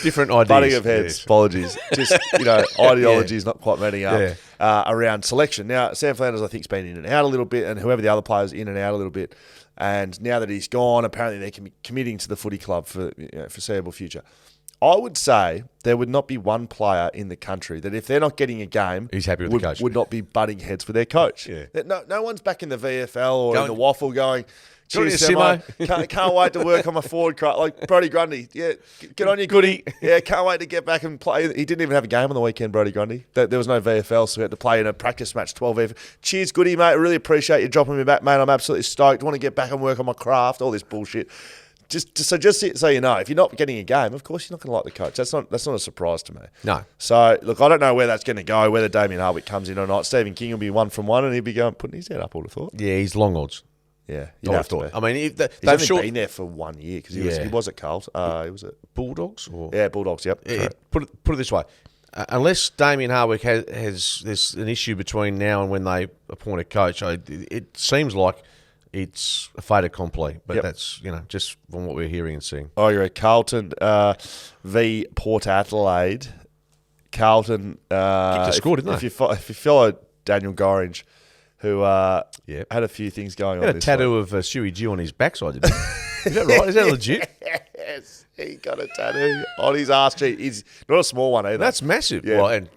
Different ideas.
Butting of heads.
Yes.
Apologies. Just, ideology is not quite meeting up around selection. Now, Sam Flanders, I think, has been in and out a little bit, and whoever the other players in and out a little bit. And now that he's gone, apparently they're committing to the footy club for foreseeable future. I would say there would not be one player in the country that if they're not getting a game,
he's happy with the coach.
Would not be butting heads with their coach.
Yeah.
No one's back in the VFL or in the waffle going, cheers,
Simo.
Simo. Can't wait to work on my forward cry. Like Brodie Grundy. Yeah, get on your goodie. Yeah, can't wait to get back and play. He didn't even have a game on the weekend, Brodie Grundy. There was no VFL, so we had to play in a practice match, 12 VFL. Cheers, goodie, mate. I really appreciate you dropping me back, mate. I'm absolutely stoked. Want to get back and work on my craft, all this bullshit. Just so you know, if you're not getting a game, of course you're not going to like the coach. That's not a surprise to me.
No.
So, look, I don't know where that's going to go, whether Damien Hardwick comes in or not. Stephen King will be 1 from 1 and he'll be putting his head up, I would have thought.
Yeah, he's long odds.
Yeah,
I would have thought. I mean,
he's only been there for 1 year because he was at Carlton. He was at
Bulldogs? Or?
Yeah, Bulldogs, yep.
Put it this way. Unless Damien Hardwick has there's an issue between now and when they appoint a coach, it seems like it's a fait accompli. But that's, just from what we're hearing and seeing.
Oh, you're at Carlton v Port Adelaide. Carlton.
Kicked a score, didn't they?
If you follow Daniel Gorringe, who had a few things going on.
He had a tattoo of Stewie Dew on his backside, didn't he? Is that right? Is that legit?
Yes, he got a tattoo on his arse cheek. He's not a small one either.
That's massive.
Yeah.
Well, and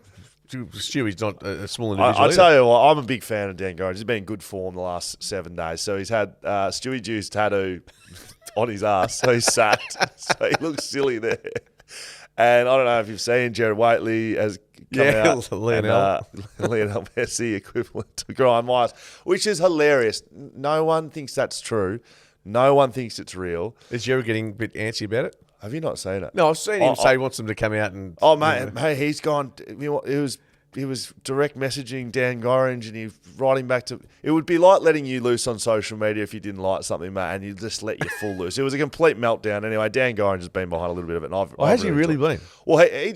Stewie's not a small individual.
I tell you what, I'm a big fan of Dan Gorringe. He's been in good form the last 7 days. So he's had Stewie Dew's tattoo on his arse. So he's sacked. So he looks silly there. And I don't know if you've seen Jared Waitley has come out.
Lionel
Messi equivalent to Grind Myers, which is hilarious. No one thinks that's true. No one thinks it's real.
Is Jared getting a bit antsy about it?
Have you not seen it?
No, I've seen him say he wants them to come out and...
Oh, mate, he's gone... He was direct messaging Dan Gorringe and he's writing back to... It would be like letting you loose on social media if you didn't like something, mate, and you just let you full loose. It was a complete meltdown. Anyway, Dan Gorringe has been behind a little bit of it. And
has he really been?
Well, he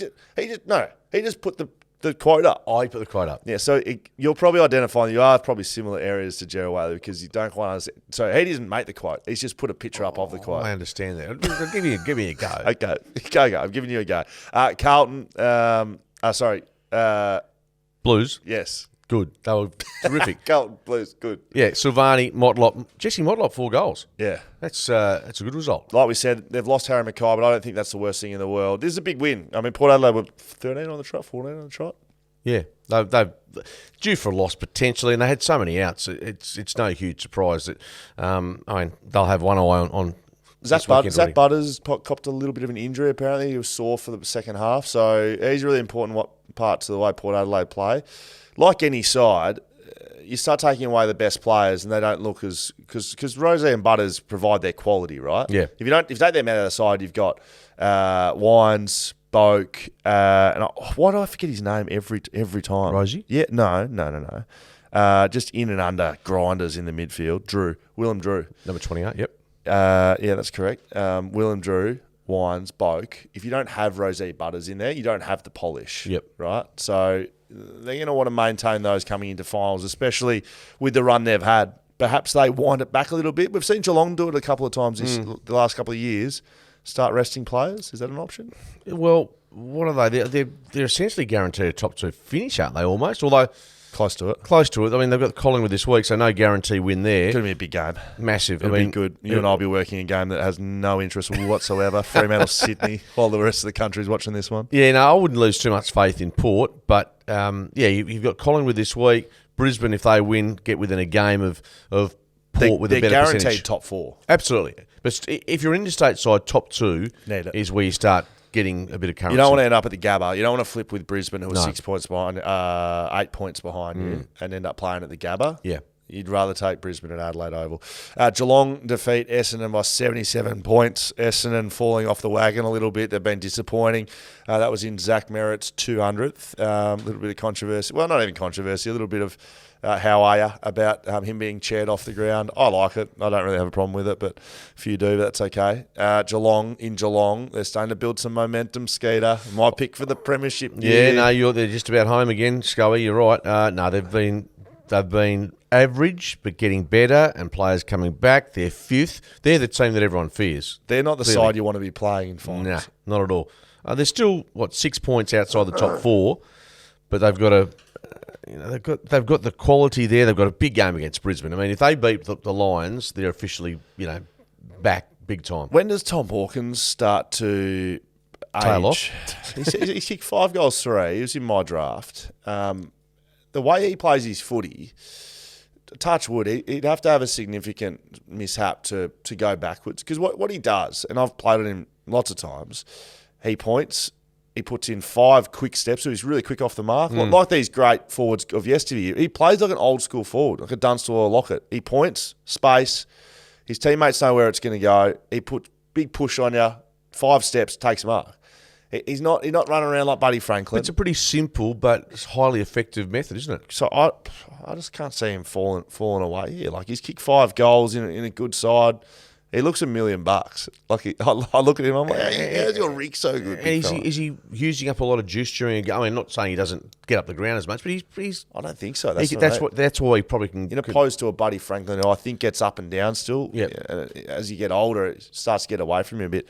just put the quote up.
Oh, he put the quote up.
Yeah, so you're probably identifying you are probably similar areas to Jared Whaley because you don't quite understand. So he doesn't make the quote. He's just put a picture up of the quote.
I understand that. Give me a go.
Okay, go. I'm giving you a go. Carlton,
Blues.
Yes.
Good. They were terrific.
Carlton Blues, good.
Yeah, Silvani, Motlop. Jesse Motlop, 4 goals.
Yeah.
That's a good result.
Like we said, they've lost Harry Mackay, but I don't think that's the worst thing in the world. This is a big win. I mean, Port Adelaide were 13 on the trot, 14 on the trot.
Yeah. They've due for a loss potentially, and they had so many outs. It's no huge surprise that, they'll have one eye on
Zach Butters copped a little bit of an injury, apparently. He was sore for the second half, so he's really important parts of the way Port Adelaide play. Like any side, you start taking away the best players and they don't look as... Because Rose and Butters provide their quality, right?
Yeah.
If you take them out of the side, you've got Wines, Boak, why do I forget his name every time?
Rosie?
Yeah, no. Just in and under grinders in the midfield. Willem Drew.
Number 28, yep.
Yeah, that's correct. Willem Drew, Wines, Boak. If you don't have Rosé Butters in there, you don't have the polish.
Yep.
Right? So they're going to want to maintain those coming into finals, especially with the run they've had. Perhaps they wind it back a little bit. We've seen Geelong do it a couple of times the last couple of years. Start resting players. Is that an option?
Well, what are they? They're essentially guaranteed a top 2 finish, aren't they, almost? Although
Close to it.
Close to it. I mean, they've got Collingwood this week, so no guarantee win there.
It's going to be a big game.
Massive.
It'll be good. You and I will be working a game that has no interest whatsoever. Fremantle, Sydney, while the rest of the country's watching this one.
Yeah, no, I wouldn't lose too much faith in Port, but you've got Collingwood this week. Brisbane, if they win, get within a game of Port with a better percentage.
They're guaranteed top 4.
Absolutely. But if you're interstate side, top 2 is where you start getting a bit of currency.
You don't want to end up at the Gabba. You don't want to flip with Brisbane, who are 6 points behind, 8 points behind you, and end up playing at the Gabba.
Yeah.
You'd rather take Brisbane at Adelaide Oval. Geelong defeat Essendon by 77 points. Essendon falling off the wagon a little bit. They've been disappointing. That was in Zach Merritt's 200th. A little bit of controversy. Well, not even controversy. A little bit of how are you about him being chaired off the ground. I like it. I don't really have a problem with it, but if you do, that's okay. Geelong, they're starting to build some momentum, Skeeter. My pick for the premiership.
Yeah, no, they're just about home again, Scully. You're right. No, they've been average, but getting better, and players coming back. They're 5th. They're the team that everyone fears.
They're not the side you want to be playing in finals.
Nah, not at all. They're still 6 points outside the top 4, but they've got they've got the quality there. They've got a big game against Brisbane. I mean, if they beat the Lions, they're officially back big time.
When does Tom Hawkins start to
tail
age? He kicked 5 goals 3. He was in my draft. The way he plays his footy, touch wood, he'd have to have a significant mishap to go backwards. Because what he does, and I've played with him lots of times, he points, he puts in 5 quick steps, so he's really quick off the mark. Like these great forwards of yesteryear. He plays like an old school forward, like a Dunstall or Lockett. He points, space, his teammates know where it's going to go. He puts big push on you, 5 steps, takes mark. He's not running around like Buddy Franklin.
It's a pretty simple but highly effective method, isn't it?
So I just can't see him falling away here. Like, he's kicked 5 goals in a good side. He looks $1 million. Like, I look at him, I'm like, how's your rig so good?
And is he using up a lot of juice during a game? I mean, not saying he doesn't get up the ground as much, but he's
I don't think so.
That's why he probably can.
In opposed to a Buddy Franklin, who I think gets up and down still.
Yeah.
As you get older, it starts to get away from him a bit.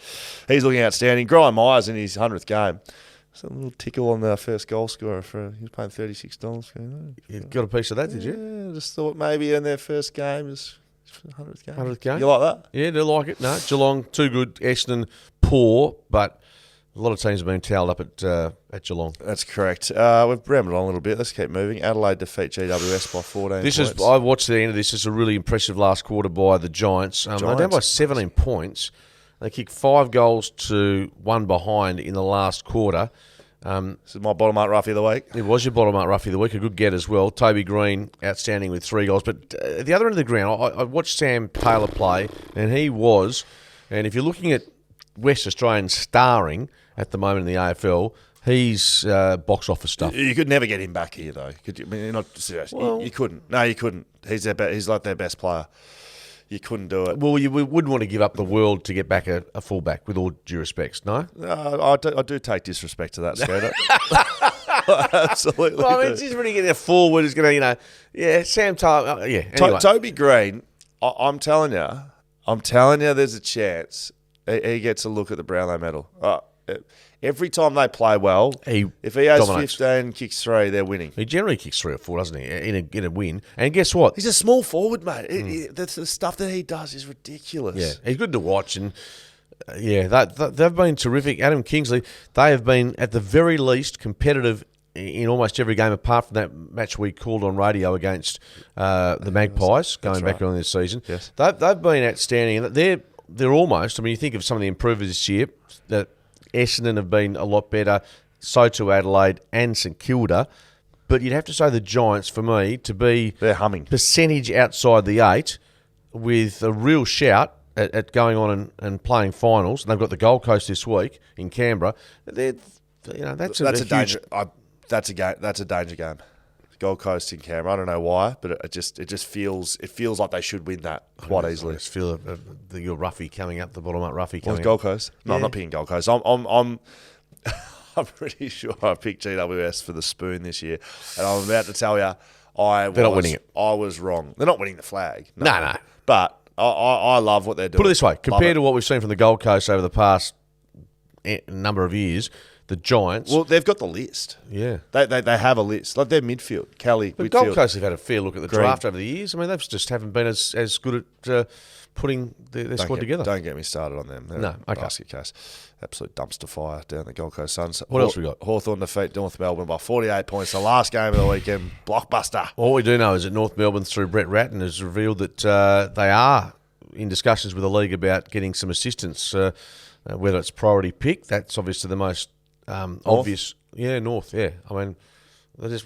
He's looking outstanding. Graham Myers in his 100th game. Just a little tickle on the first goal scorer. He was paying $36.
You got a piece of that, did you?
Yeah, just thought maybe in their first game is 100th game.
100th game.
You like that?
Yeah, they like it. No, Geelong, too good. Essendon, poor, but a lot of teams have been towelled up at Geelong.
That's correct. We've rambled on a little bit. Let's keep moving. Adelaide defeat GWS by 14 points.
I watched the end of this. This is a really impressive last quarter by the Giants. They're down by 17 points. They kicked 5 goals to 1 behind in the last quarter.
This is my bottom up roughie of the week.
It was your bottom up roughie of the week. A good get as well. Toby Green, outstanding with 3 goals. But at the other end of the ground, I watched Sam Taylor play, and and if you're looking at West Australian starring at the moment in the AFL, he's box office stuff.
You could never get him back here, though. Could you? I mean, you're not serious.
Well,
you couldn't. No, you couldn't. He's like their best player. You couldn't do it.
Well, you wouldn't want to give up the world to get back a fullback, with all due respects, no?
I do take disrespect to that, Skater. Absolutely.
Well, I mean, it's just really getting a forward is going to, Sam Taylor, anyway.
Toby Green, I'm telling you, there's a chance he gets a look at the Brownlow medal. Every time they play well, if he has dominates. 15, kicks 3, they're winning.
He generally kicks 3 or 4, doesn't he, in a win? And guess what?
He's a small forward, mate. The stuff that he does is ridiculous.
Yeah, he's good to watch. And, they've been terrific. Adam Kingsley, they have been, at the very least, competitive in almost every game, apart from that match we called on radio against the Magpies, going back on this season.
Yes.
They've been outstanding. They're almost, I mean, you think of some of the improvers this year, that Essendon have been a lot better, so too Adelaide and St Kilda. But you'd have to say the Giants, for me, to be
they're humming
percentage outside the 8 with a real shout at going on and playing finals. And they've got the Gold Coast this week in Canberra. That's a danger.
That's a danger game. Gold Coast in Canberra. I don't know why, but it just feels like they should win that quite easily.
I just feel your roughie coming up, the bottom up roughie coming
Gold Coast. No,
yeah.
I'm not picking Gold Coast. I'm I'm pretty sure I picked GWS for the spoon this year, and I'm about to tell you,
They're not winning it.
I was wrong. They're not winning the flag.
No.
But I love what they're doing.
Put it this way, compared to what we've seen from the Gold Coast over the past number of years, the Giants...
Well, they've got the list.
Yeah.
They have a list. Like their midfield, Kelly,
But
Whitfield.
Gold Coast have had a fair look at the
Green.
draft over the years. I mean, they just haven't been as good at putting their squad together.
Don't get me started on them. They're
No, okay.
basket case. Absolute dumpster fire down the Gold Coast Suns.
What else we got?
Hawthorn defeat North Melbourne by 48 points. The last game of the weekend, blockbuster.
All we do know is that North Melbourne, through Brett Ratton, has revealed that they are in discussions with the league about getting some assistance, whether it's priority pick. That's obviously the most obvious. Yeah, North. Yeah, I mean, they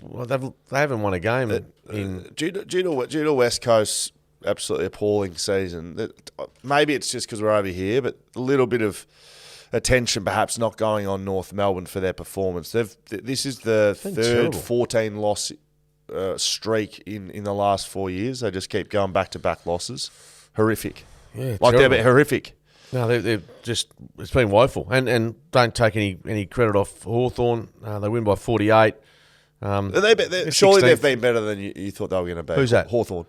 haven't won a game
Due to West Coast's absolutely appalling season. Maybe it's just because we're over here, but a little bit of attention perhaps not going on North Melbourne for their performance. This is the third 14-loss streak in the last 4 years. They just keep going back-to-back losses. Horrific.
Yeah,
they're horrific.
No, they're just, it's been woeful. And don't take any credit off Hawthorn. They win by 48.
Surely they've been better than you thought they were going to be.
Who's that?
Hawthorn.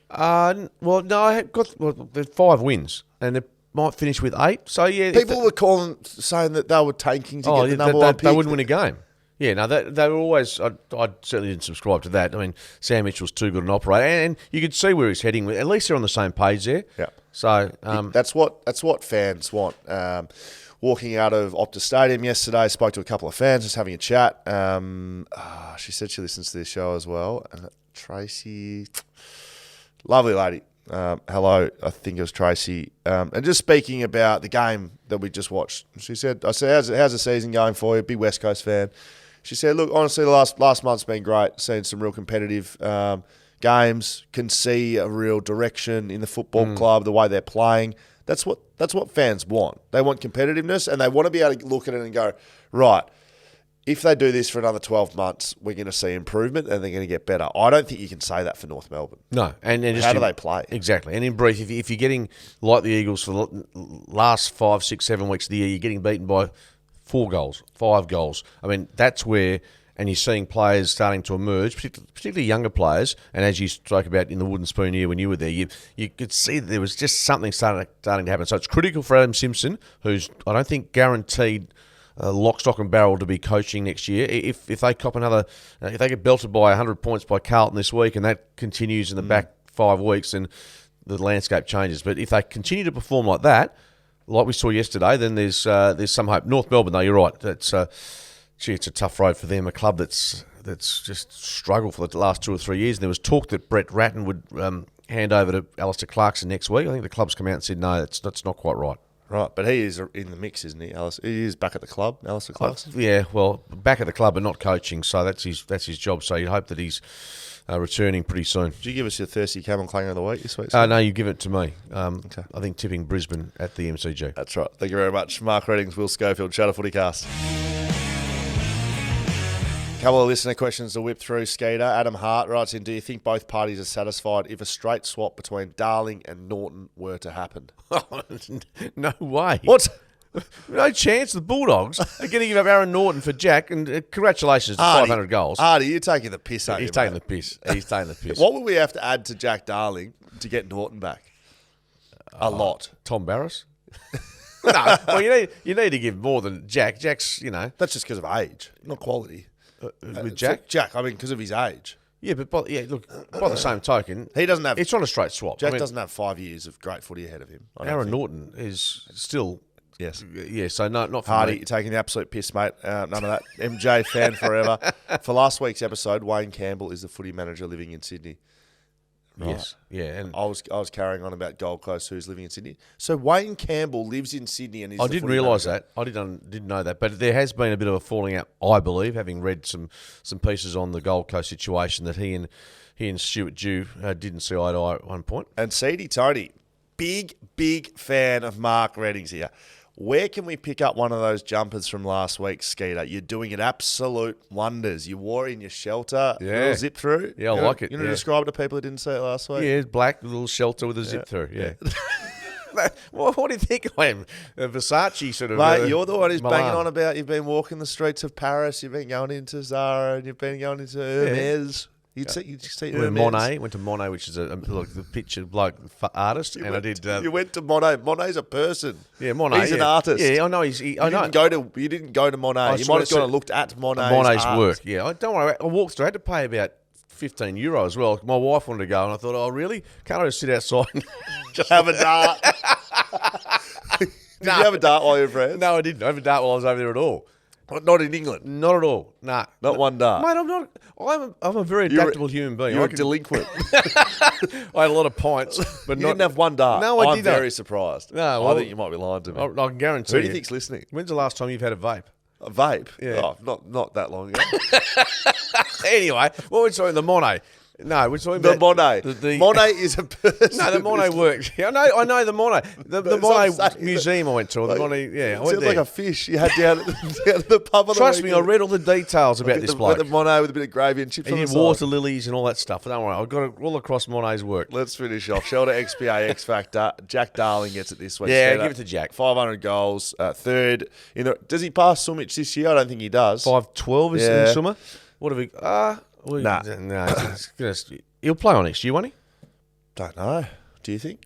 They're 5 wins, and they might finish with 8. So yeah,
People were saying that they were tanking to get the number one pick.
They wouldn't win a game. Yeah, no, they were always. I certainly didn't subscribe to that. I mean, Sam Mitchell's too good an operator, and you could see where he's heading. At least they're on the same page there.
Yeah.
So
that's what fans want. Walking out of Optus Stadium yesterday, spoke to a couple of fans, just having a chat. She said she listens to this show as well. Tracy, lovely lady. Hello, I think it was Tracy. And just speaking about the game that we just watched, she said, I said, how's the season going for you? Big West Coast fan. She said, look, honestly, the last month's been great. Seen some real competitive games. Can see a real direction in the football club, the way they're playing. That's what fans want. They want competitiveness, and they want to be able to look at it and go, right, if they do this for another 12 months, we're going to see improvement and they're going to get better. I don't think you can say that for North Melbourne.
No. And just
how do they play?
Exactly. And in brief, if you're getting, like the Eagles for the last 5, 6, 7 weeks of the year, you're getting beaten by 4 goals, 5 goals. I mean, that's where, and you're seeing players starting to emerge, particularly younger players, and as you spoke about in the Wooden Spoon year when you were there, you could see that there was just something starting to happen. So it's critical for Adam Simpson, who's, I don't think, guaranteed lock, stock and barrel to be coaching next year. If they cop another, if they get belted by 100 points by Carlton this week and that continues in the back 5 weeks, then the landscape changes. But if they continue to perform like that, like we saw yesterday, then there's some hope. North Melbourne, though, you're right. That's it's a tough road for them. A club that's just struggled for the last 2 or 3 years. And there was talk that Brett Ratton would hand over to Alistair Clarkson next week. I think the club's come out and said no, that's not quite right.
Right, but he is in the mix, isn't he, Alice? He is back at the club, Alistair Clarkson?
Yeah, well, back at the club but not coaching, so that's his job. So you'd hope that he's returning pretty soon.
Did you give us your thirsty camel clanger of the week this week?
No, you give it to me.
Okay.
I think tipping Brisbane at the MCG.
That's right. Thank you very much. Mark Reddings, Will Schofield, Shadow FootyCast. Couple of listener questions to whip through, Skeeter. Adam Hart writes in, do you think both parties are satisfied if a straight swap between Darling and Norton were to happen?
No way.
What?
No chance. The Bulldogs are going to give up Aaron Norton for Jack, and congratulations to 500 goals.
Artie, you're taking the piss, aren't you,
He's taking
mate?
the piss. He's taking the piss.
What would we have to add to Jack Darling to get Norton back? A lot.
Tom Barras? No. Well, you need to give more than Jack. Jack's,
That's just because of age, not quality.
With Jack?
Jack, I mean, because of his age.
Yeah, but by the same token,
He doesn't have.
it's on a straight swap.
Jack doesn't have 5 years of great footy ahead of him.
Aaron Norton is still...
Yes.
Yeah, so not for
Hardy,
me.
you're taking the absolute piss, mate. None of that. MJ fan forever. For last week's episode, Wayne Campbell is the footy manager living in Sydney. Right.
Yes, yeah. And
I was carrying on about Gold Coast, who's living in Sydney. So Wayne Campbell lives in Sydney and is
I
the
didn't
footy
realise
manager.
that. I didn't know that. But there has been a bit of a falling out, I believe, having read some pieces on the Gold Coast situation that he and Stuart Dew didn't see eye to eye at one point.
And Seedy Tony, big fan of Mark Reddings here. Where can we pick up one of those jumpers from last week, Skeeter? You're doing it absolute wonders. You wore it in your shelter, little zip through.
Yeah, I like it.
You know, describe it to people who didn't see it last week.
Yeah, black little shelter with a zip through. Yeah. What do you think I am? A Versace sort of.
Mate, you're the one who's
Milan.
banging on about you've been walking the streets of Paris, you've been going into Zara, and you've been going into Hermes. You'd see
Went
Hermes.
Went to Monet, which is like the picture bloke artist, and I did.
You went to Monet. Monet's a person.
Yeah, Monet.
He's an artist.
Yeah, I know. I know.
You didn't go to Monet.
I
You might have gone and looked at
Monet's
art.
work. Yeah, don't worry. I walked through. I had to pay about €15 as well. My wife wanted to go, and I thought, oh, really? Can't I just sit outside and
Just have a dart. Did you have a dart while you were friends?
No, I didn't. I haven't dart while I was over there at all.
Not in England.
Not at all. Nah.
Not one dart.
Mate, I'm not. I'm a very adaptable human being.
You're
I
a delinquent.
I had a lot of pints, but
You didn't have one dart.
No, I
I'm
didn't.
very surprised.
No,
I
well,
think you might be lying to me.
I can guarantee.
Who do you think's listening?
When's the last time you've had a vape?
A vape?
Yeah.
Oh, not that long ago.
Anyway, what we're talking the Monet. No, we're talking
The
about
Monet. Monet is a person.
No, the Monet works. Yeah, I know the Monet. The
That's what I'm
Monet
saying.
museum I went to. Or the Monet, yeah, I
It
went
sounds
there.
like a fish you had down at the pub on the
Trust me, I
weekend.
read all the details about
Get
this
the,
bloke.
the Monet with a bit of gravy and chips
He
on the
did
side.
water lilies and all that stuff. Don't worry, I've got it all across Monet's work.
Let's finish off. Shelter XPA X Factor. Jack Darling gets it this week.
Yeah,
Shelter,
give it to Jack.
500 goals. Third. Does he pass Sumic this year? I don't think he does.
5-12 is in
Yeah.
the summer. What have we?
Nah.
No. He'll play on next year, won't he?
Don't know. Do you think?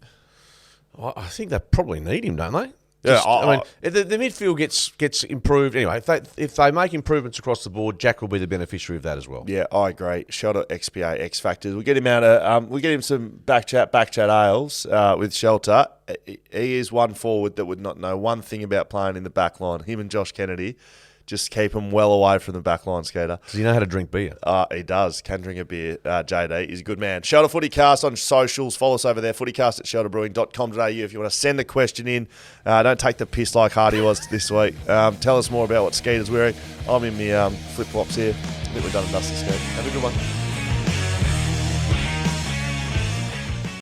I think they probably need him, don't they?
Yeah,
I mean, if the midfield gets improved anyway. If they make improvements across the board, Jack will be the beneficiary of that as well.
Yeah, I agree. Shelter XPA X Factors. We get him out of. We get him some backchat ales with Shelter. He is one forward that would not know one thing about playing in the back line. Him and Josh Kennedy just keep him well away from the back line, Skater.
Does he know how to drink beer?
He does. Can drink a beer. JD, he's a good man. Shelter FootyCast on socials. Follow us over there. FootyCast at shelterbrewing.com.au if you want to send a question in. Don't take the piss like Hardy was this week. Tell us more about what Skeeter's wearing. I'm in my flip-flops here. I think we've done a dusty skate. Have a good one.